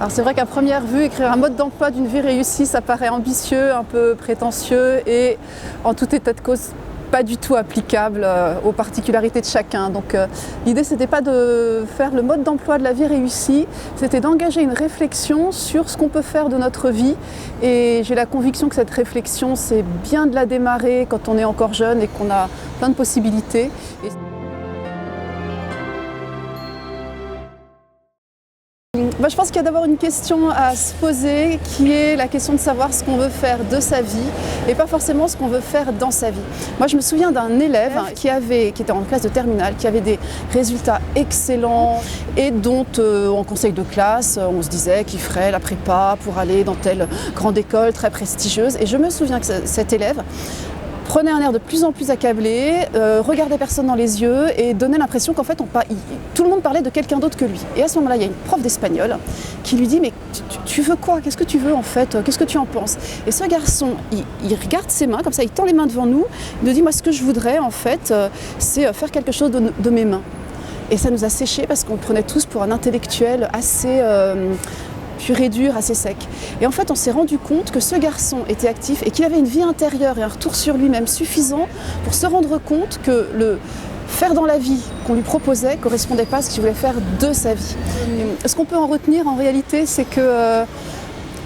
Alors c'est vrai qu'à première vue, écrire un mode d'emploi d'une vie réussie, ça paraît ambitieux, un peu prétentieux et en tout état de cause pas du tout applicable aux particularités de chacun. Donc l'idée c'était pas de faire le mode d'emploi de la vie réussie, c'était d'engager une réflexion sur ce qu'on peut faire de notre vie et j'ai la conviction que cette réflexion c'est bien de la démarrer quand on est encore jeune et qu'on a plein de possibilités. Je pense qu'il y a d'abord une question à se poser qui est la question de savoir ce qu'on veut faire de sa vie et pas forcément ce qu'on veut faire dans sa vie. Moi je me souviens d'un élève qui était en classe de terminale, qui avait des résultats excellents et dont en conseil de classe on se disait qu'il ferait la prépa pour aller dans telle grande école très prestigieuse et je me souviens que cet élève prenait un air de plus en plus accablé, regardait personne dans les yeux et donnait l'impression qu'en fait tout le monde parlait de quelqu'un d'autre que lui. Et à ce moment-là, il y a une prof d'espagnol qui lui dit « Mais tu veux quoi? Qu'est-ce que tu veux en fait? Qu'est-ce que tu en penses ?» Et ce garçon, il regarde ses mains, comme ça, il tend les mains devant nous, il nous dit « Moi, ce que je voudrais en fait, c'est faire quelque chose de mes mains. » Et ça nous a séchés parce qu'on le prenait tous pour un intellectuel assez pur et dur, assez sec. Et en fait, on s'est rendu compte que ce garçon était actif et qu'il avait une vie intérieure et un retour sur lui-même suffisant pour se rendre compte que le faire dans la vie qu'on lui proposait ne correspondait pas à ce qu'il voulait faire de sa vie. Et ce qu'on peut en retenir en réalité, c'est que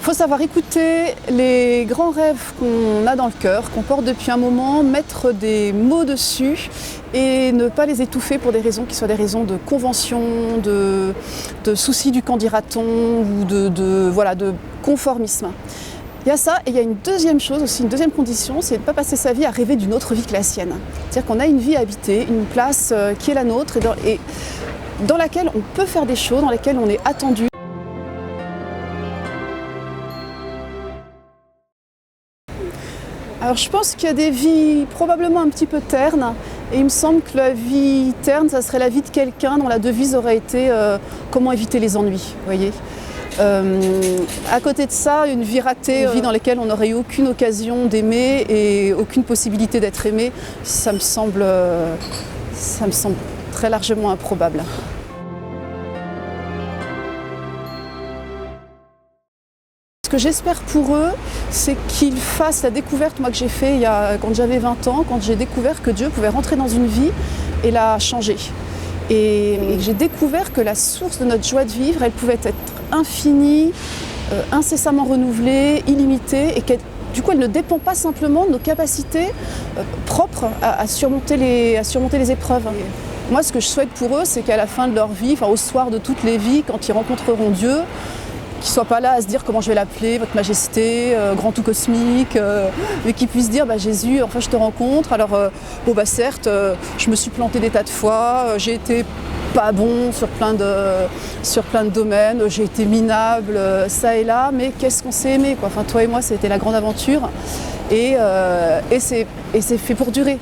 faut savoir écouter les grands rêves qu'on a dans le cœur, qu'on porte depuis un moment, mettre des mots dessus et ne pas les étouffer pour des raisons qui soient des raisons de convention, de soucis du qu'en dira-t-on ou de conformisme. Il y a ça et il y a une deuxième chose aussi, une deuxième condition, c'est de ne pas passer sa vie à rêver d'une autre vie que la sienne. C'est-à-dire qu'on a une vie habitée, une place qui est la nôtre et dans laquelle on peut faire des choses, dans lesquelles on est attendu. Alors je pense qu'il y a des vies probablement un petit peu ternes et il me semble que la vie terne, ça serait la vie de quelqu'un dont la devise aurait été comment éviter les ennuis, vous voyez. À côté de ça, une vie ratée, une vie dans laquelle on n'aurait eu aucune occasion d'aimer et aucune possibilité d'être aimé, ça me semble très largement improbable. Ce que j'espère pour eux, c'est qu'ils fassent la découverte moi, que j'ai fait quand j'avais 20 ans, quand j'ai découvert que Dieu pouvait rentrer dans une vie et la changer. Et j'ai découvert que la source de notre joie de vivre, elle pouvait être infinie, incessamment renouvelée, illimitée, et que du coup elle ne dépend pas simplement de nos capacités propres à surmonter les épreuves. Moi, ce que je souhaite pour eux, c'est qu'à la fin de leur vie, au soir de toutes les vies, quand ils rencontreront Dieu, qu'ils ne soient pas là à se dire comment je vais l'appeler, votre majesté, grand ou cosmique, mais qu'ils puissent dire Jésus, enfin je te rencontre, alors certes, je me suis planté des tas de fois, j'ai été pas bon sur plein de domaines, j'ai été minable, ça et là, mais qu'est-ce qu'on s'est aimé quoi. Enfin, toi et moi, c'était la grande aventure et c'est fait pour durer.